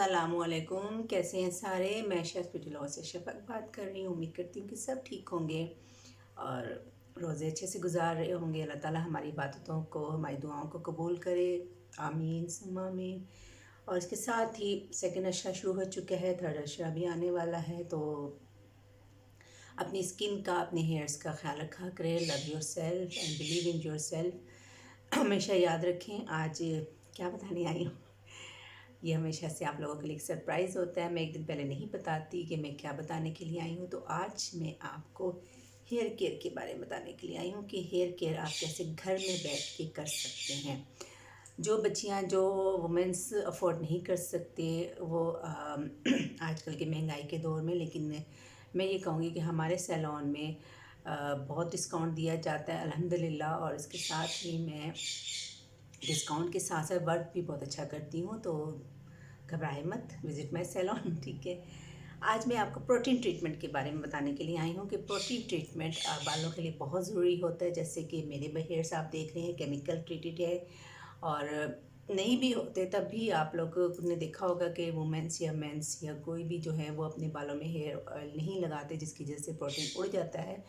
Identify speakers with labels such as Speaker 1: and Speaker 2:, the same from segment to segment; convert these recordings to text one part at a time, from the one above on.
Speaker 1: अस्सलामुअलैकुम। कैसे हैं सारे। मैं ब्यूटी लॉ से शफक बात कर रही हूँ। उम्मीद करती हूँ कि सब ठीक होंगे और रोज़े अच्छे से गुजार रहे होंगे। अल्लाह ताला हमारी इबादतों को, हमारी दुआओं को कबूल करे। आमीन सुम्मा आमीन। और इसके साथ ही सेकंड अशरा शुरू हो चुका है, थर्ड अशरा भी आने वाला है। तो अपनी स्किन का, अपने हेयर्स का ख्याल रखा करें। Love your self and believe in your self. हमेशा याद रखें। आज क्या बताने आई हूँ, ये हमेशा से आप लोगों के लिए एक सरप्राइज़ होता है। मैं एक दिन पहले नहीं बताती कि मैं क्या बताने के लिए आई हूँ। तो आज मैं आपको हेयर केयर के बारे में बताने के लिए आई हूँ कि हेयर केयर आप कैसे घर में बैठ के कर सकते हैं। जो बच्चियाँ, जो वुमेंस अफोर्ड नहीं कर सकते वो आजकल के महंगाई के दौर में, लेकिन मैं ये कहूँगी कि हमारे सैलून में बहुत डिस्काउंट दिया जाता है अल्हम्दुलिल्लाह। और इसके साथ ही मैं डिस्काउंट के साथ साथ वर्क भी बहुत अच्छा करती हूँ। तो घबराए मत, विज़िट माई सैलून। ठीक है। आज मैं आपको प्रोटीन ट्रीटमेंट के बारे में बताने के लिए आई हूँ कि प्रोटीन ट्रीटमेंट बालों के लिए बहुत ज़रूरी होता है। जैसे कि मेरे हेयर्स आप देख रहे हैं केमिकल ट्रीटेड है, और नहीं भी होते तब भी आप लोगों ने देखा होगा कि वुमेंस या मेंस या कोई भी जो है वो अपने बालों में हेयर ऑयल नहीं लगाते, जिसकी वजह से प्रोटीन उड़ जाता है।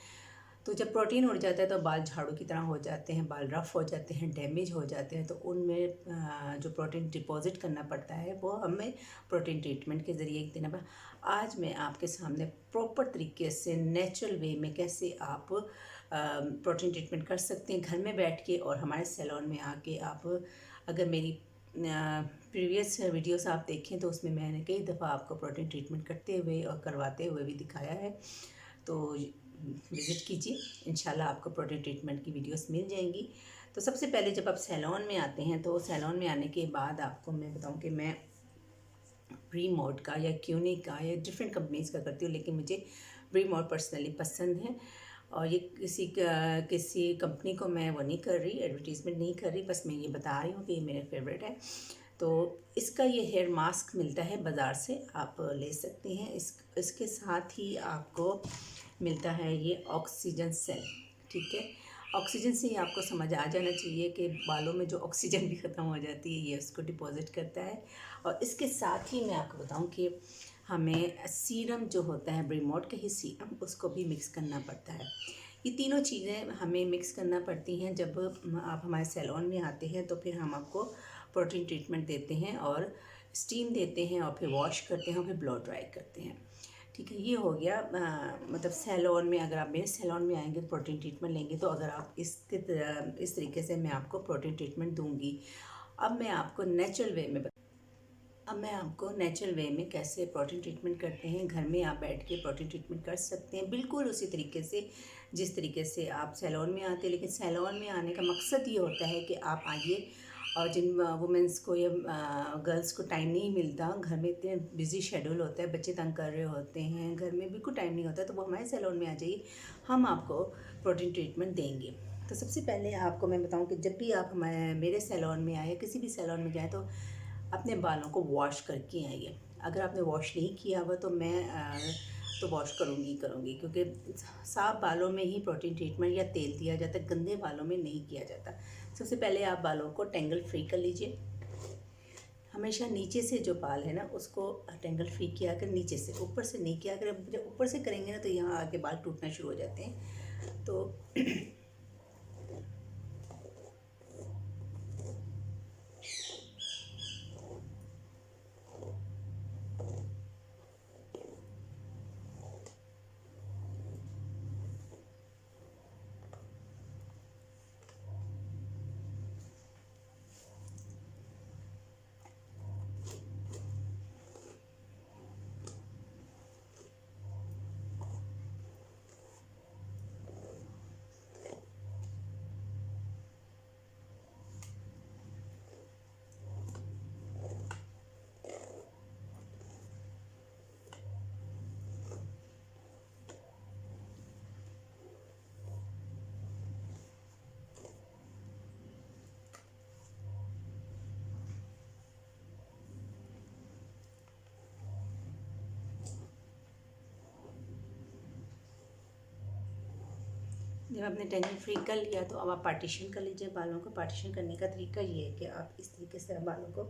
Speaker 1: तो जब प्रोटीन उड़ जाता है तो बाल झाड़ू की तरह हो जाते हैं, बाल रफ़ हो जाते हैं, डैमेज हो जाते हैं। तो उनमें जो प्रोटीन डिपॉज़िट करना पड़ता है वो हमें प्रोटीन ट्रीटमेंट के ज़रिए देना पड़ता। आज मैं आपके सामने प्रॉपर तरीके से नेचुरल वे में कैसे आप प्रोटीन ट्रीटमेंट कर सकते हैं घर में बैठ के। और हमारे सैलून में आके आप, अगर मेरी प्रीवियस वीडियोस आप देखें तो उसमें मैंने कई दफ़ा आपको प्रोटीन ट्रीटमेंट करते हुए और करवाते हुए भी दिखाया है। तो विज़िट कीजिए, इंशाल्लाह आपको प्रोटीन ट्रीटमेंट की वीडियोस मिल जाएंगी। तो सबसे पहले जब आप सैलून में आते हैं तो सैलून में आने के बाद आपको मैं बताऊं कि मैं प्रीमोड का या क्यूनी का या डिफरेंट कंपनीज़ का करती हूँ, लेकिन मुझे प्रीमोड पर्सनली पसंद है। और ये किसी कंपनी को मैं वो नहीं कर रही, एडवर्टीज़मेंट नहीं कर रही, बस मैं ये बता रही हूँ कि ये मेरा फेवरेट है। तो इसका ये हेयर मास्क मिलता है बाज़ार से, आप ले सकते हैं। इसके साथ ही आपको मिलता है ये ऑक्सीजन सेल। ठीक है। ऑक्सीजन से ही आपको समझ आ जाना चाहिए कि बालों में जो ऑक्सीजन भी ख़त्म हो जाती है ये उसको डिपॉज़िट करता है। और इसके साथ ही मैं आपको बताऊं कि हमें सीरम जो होता है, ब्रीमोड का ही सीरम, उसको भी मिक्स करना पड़ता है। ये तीनों चीज़ें हमें मिक्स करना पड़ती हैं। जब आप हमारे सैलून में आते हैं तो फिर हम आपको प्रोटीन ट्रीटमेंट देते हैं और स्टीम देते हैं और फिर वॉश करते हैं और फिर ब्लो ड्राई करते हैं। ठीक है। ये हो गया मतलब सैलून में, अगर आप मेरे सैलून में आएंगे तो प्रोटीन ट्रीटमेंट लेंगे। तो अगर आप इस तरीके से मैं आपको प्रोटीन ट्रीटमेंट दूंगी। अब मैं आपको नेचुरल वे में कैसे प्रोटीन ट्रीटमेंट करते हैं। घर में आप बैठ के प्रोटीन ट्रीटमेंट कर सकते हैं बिल्कुल उसी तरीके से जिस तरीके से आप सैलून में आते हैं। लेकिन सैलून में आने का मकसद ये होता है कि आप आइए, और जिन वुमेंस को या गर्ल्स को टाइम नहीं मिलता, घर में इतने बिजी शेड्यूल होता है, बच्चे तंग कर रहे होते हैं, घर में बिल्कुल टाइम नहीं होता, तो वो हमारे सैलून में आ जाइए, हम आपको प्रोटीन ट्रीटमेंट देंगे। तो सबसे पहले आपको मैं बताऊं कि जब भी आप हमारे मेरे सैलून में आए, किसी भी सैलून में जाए, तो अपने बालों को वॉश करके आइए। अगर आपने वॉश नहीं किया हुआ तो मैं तो वॉश करूँगी, क्योंकि साफ बालों में ही प्रोटीन ट्रीटमेंट या तेल दिया जाता है, गंदे बालों में नहीं किया जाता। सबसे पहले आप बालों को टेंगल फ्री कर लीजिए। हमेशा नीचे से जो बाल है ना उसको टेंगल फ्री किया कर, नीचे से, ऊपर से नहीं किया कर। जब ऊपर से करेंगे ना तो यहाँ आके बाल टूटना शुरू हो जाते हैं। तो जब आपने टेंगल फ्री कर लिया तो अब आप पार्टीशन कर लीजिए बालों को। पार्टीशन करने का तरीका ये है कि आप इस तरीके से बालों को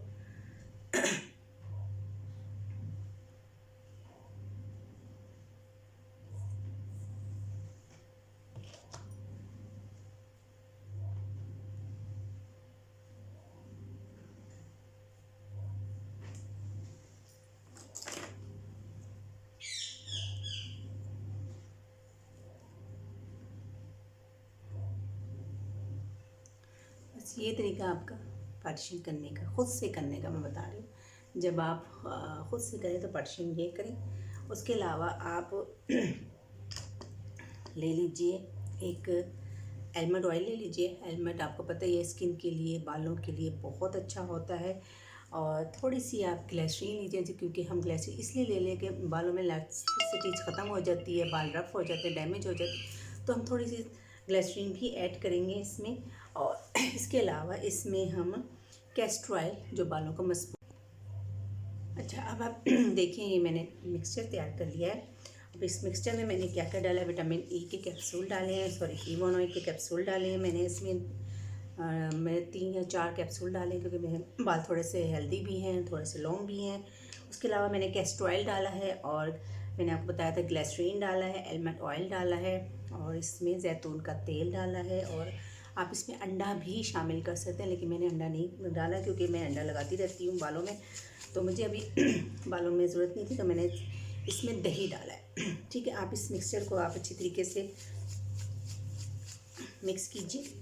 Speaker 1: बस ये तरीका आपका पार्टीशन करने का, खुद से करने का मैं बता रही हूँ। जब आप खुद से करें तो पार्टीशन ये करें। उसके अलावा आप ले लीजिए एक आलमंड ऑयल ले लीजिए। आलमंड आपको पता ही है स्किन के लिए, बालों के लिए बहुत अच्छा होता है। और थोड़ी सी आप ग्लिसरीन लीजिए, क्योंकि हम ग्लिसरीन इसलिए ले लें कि बालों में इलास्टिसिटी ख़त्म हो जाती है, बाल रफ हो जाते हैं, डैमेज हो जाते हैं, तो हम थोड़ी सी ग्लिसरीन भी ऐड करेंगे इसमें। और इसके अलावा इसमें हम कैस्टर ऑयल, जो बालों को मजबूत। अच्छा, अब आप देखें ये मैंने मिक्सचर तैयार कर लिया है। अब इस मिक्सचर में मैंने क्या क्या डाला है, विटामिन ई के कैप्सूल डाले हैं, सॉरी कीमोन ऑयल के कैप्सूल डाले हैं मैंने इसमें। मैं 3 या 4 कैप्सूल डाले क्योंकि मेरे बाल थोड़े से हेल्दी भी हैं, थोड़े से लॉन्ग भी हैं। उसके अलावा मैंने कैस्टर ऑयल डाला है, और मैंने आपको बताया था ग्लिसरीन डाला है, आलमंड ऑयल डाला है, और इसमें जैतून का तेल डाला है। और आप इसमें अंडा भी शामिल कर सकते हैं, लेकिन मैंने अंडा नहीं डाला क्योंकि मैं अंडा लगाती रहती हूँ बालों में, तो मुझे अभी बालों में ज़रूरत नहीं थी, तो मैंने इसमें दही डाला है। ठीक है, आप इस मिक्सचर को आप अच्छी तरीके से मिक्स कीजिए।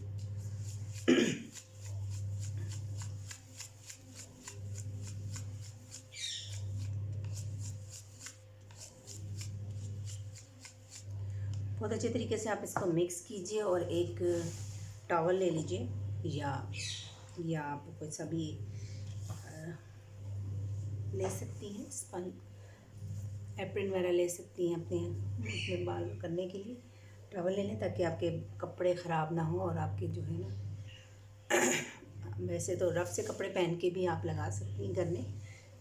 Speaker 1: बहुत अच्छे तरीके से आप इसको मिक्स कीजिए, और एक टॉवल ले लीजिए, या आप कोई सा भी ले सकती हैं, स्पन एप्रिन वगैरह ले सकती हैं अपने बाल करने के लिए। टॉवल ले लें ताकि आपके कपड़े ख़राब ना हो, और आपके जो है ना वैसे तो रफ से कपड़े पहन के भी आप लगा सकती हैं घर में।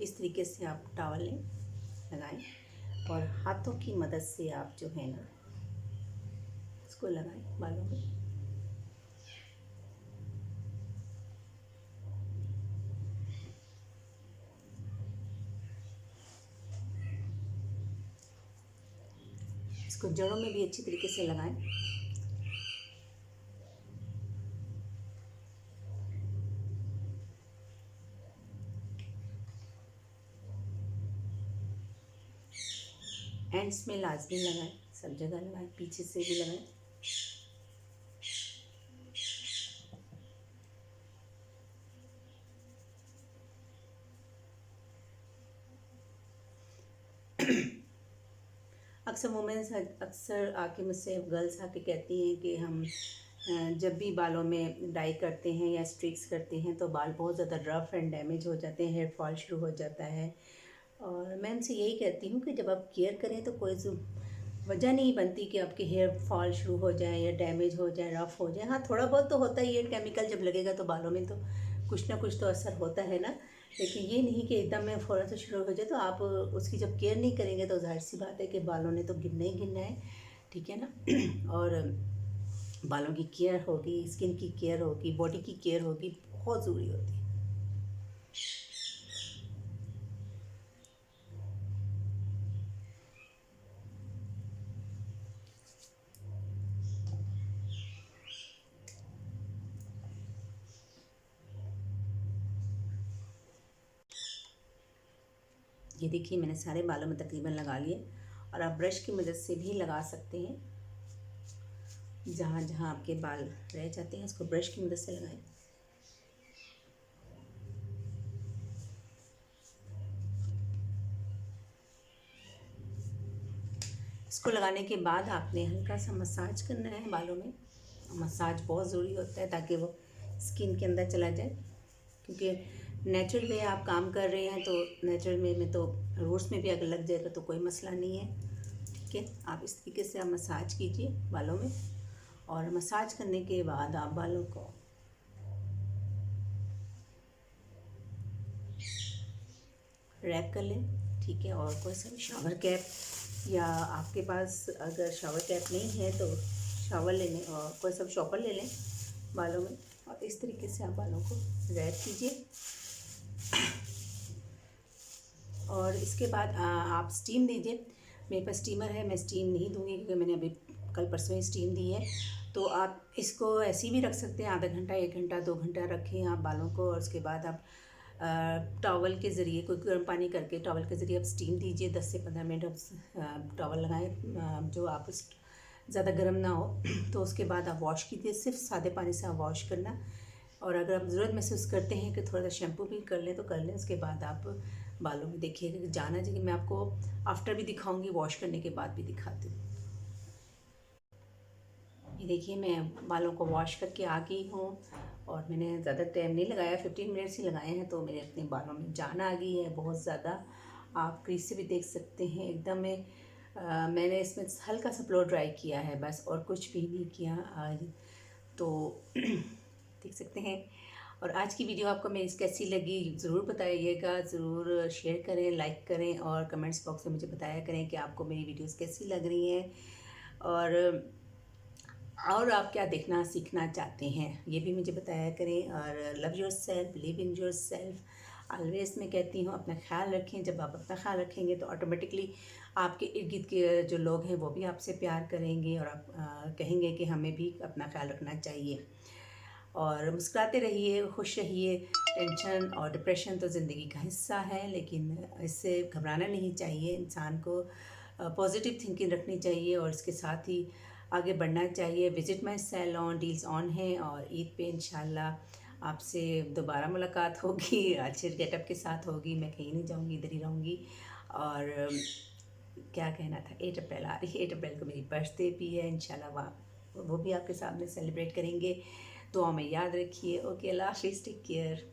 Speaker 1: इस तरीके से आप टॉवल लें, लगाएं, और हाथों की मदद से आप जो है ना इसको लगाएं बालों में। इसको जड़ों में भी अच्छी तरीके से लगाएं। एंड्स में लाजमी लगाएं, सब जगह लगाएं, पीछे से भी लगाएं। अक्सर वुमेंस अक्सर आके मुझसे गर्ल्स आके कहती हैं कि हम जब भी बालों में डाई करते हैं या स्ट्रिक्स करते हैं तो बाल बहुत ज़्यादा रफ़ एंड डैमेज हो जाते हैं, हेयर फॉल शुरू हो जाता है। और मैं उनसे यही कहती हूँ कि जब आप केयर करें तो कोई वजह नहीं बनती कि आपके हेयर फॉल शुरू हो जाए या डैमेज हो जाए, रफ़ हो जाए। हाँ, थोड़ा बहुत तो होता ही है, केमिकल जब लगेगा तो बालों में तो कुछ ना कुछ तो असर होता है ना। लेकिन ये नहीं कि एकदम में फ़ौरन से शुरू हो जाए, तो आप उसकी जब केयर नहीं करेंगे तो ज़ाहिर सी बात है कि बालों ने तो गिरना ही गिरना है। ठीक है ना। और बालों की केयर होगी, स्किन की केयर होगी, बॉडी की केयर होगी, बहुत ज़रूरी होती है। ये देखिए मैंने सारे बालों में तकरीबन लगा लिए, और आप ब्रश की मदद से भी लगा सकते हैं। जहाँ जहाँ आपके बाल रह जाते हैं उसको ब्रश की मदद से लगाएं। इसको लगाने के बाद आपने हल्का सा मसाज करना है बालों में। मसाज बहुत ज़रूरी होता है ताकि वो स्किन के अंदर चला जाए, क्योंकि नेचुरल वे आप काम कर रहे हैं, तो नेचुरल वे में तो रूट्स में भी अगर लग जाएगा तो कोई मसला नहीं है। ठीक है, आप इस तरीके से आप मसाज कीजिए बालों में, और मसाज करने के बाद आप बालों को रैप कर लें। ठीक है, और कोई सा भी शावर कैप, या आपके पास अगर शावर कैप नहीं है तो शावर ले लें, और कोई सा शॉपर ले लें बालों में, और इस तरीके से आप बालों को रैप कीजिए। और इसके बाद आप स्टीम दीजिए। मेरे पास स्टीमर है, मैं स्टीम नहीं दूँगी क्योंकि मैंने अभी कल परसों ही स्टीम दी है। तो आप इसको ऐसे ही भी रख सकते हैं, आधा घंटा, 1 घंटा, 2 घंटा रखें आप बालों को, और उसके बाद आप टॉवल के ज़रिए, कोई गर्म पानी करके टॉवल के ज़रिए आप स्टीम दीजिए। 10 से 15 मिनट आप टॉवल लगाएं जो आप ज़्यादा गर्म ना हो। तो उसके बाद आप वॉश कीजिए, सिर्फ सादे पानी से आप वॉश करना, और अगर आप ज़रूरत महसूस करते हैं कि थोड़ा सा शैम्पू भी कर लें तो कर लें। उसके बाद आप बालों में देखिएगा कि जाना चाहिए। मैं आपको आफ्टर भी दिखाऊंगी, वॉश करने के बाद भी दिखाती हूँ। ये देखिए मैं बालों को वॉश करके आ गई हूँ और मैंने ज़्यादा टाइम नहीं लगाया, 15 मिनट्स ही लगाए हैं, तो मेरे अपने बालों में जान आ गई है बहुत ज़्यादा। आप क्रीज से भी देख सकते हैं एकदम में। मैंने इसमें हल्का सा ब्लो ड्राई किया है बस, और कुछ भी नहीं किया आज तो देख सकते हैं। और आज की वीडियो आपको मेरी कैसी लगी ज़रूर बताइएगा, ज़रूर शेयर करें, लाइक करें और कमेंट्स बॉक्स में मुझे बताया करें कि आपको मेरी वीडियोस कैसी लग रही हैं और आप क्या देखना सीखना चाहते हैं ये भी मुझे बताया करें। और love your self, live in your self. Always मैं कहती हूँ अपना ख्याल रखें। जब आप अपना ख्याल रखेंगे तो ऑटोमेटिकली आपके इर्द गिर्द के जो लोग हैं वो भी आपसे प्यार करेंगे और आप कहेंगे कि हमें भी अपना ख्याल रखना चाहिए। और मुस्कुराते रहिए, खुश रहिए। टेंशन और डिप्रेशन तो ज़िंदगी का हिस्सा है, लेकिन इससे घबराना नहीं चाहिए। इंसान को पॉजिटिव थिंकिंग रखनी चाहिए और इसके साथ ही आगे बढ़ना चाहिए। Visit my salon, deals on है और ईद पे इंशाल्लाह आपसे दोबारा मुलाकात होगी, अच्छे गेटअप के साथ होगी। मैं कहीं नहीं जाऊंगी, इधर ही रहूँगी। और क्या कहना था, 8 अप्रैल आ रही है, 8 अप्रैल को मेरी बर्थडे भी है इंशाल्लाह, वहाँ वो भी आपके सामने सेलिब्रेट करेंगे। दुआ में याद रखिए। ओके, अल्लाह हाफिज़, टेक केयर।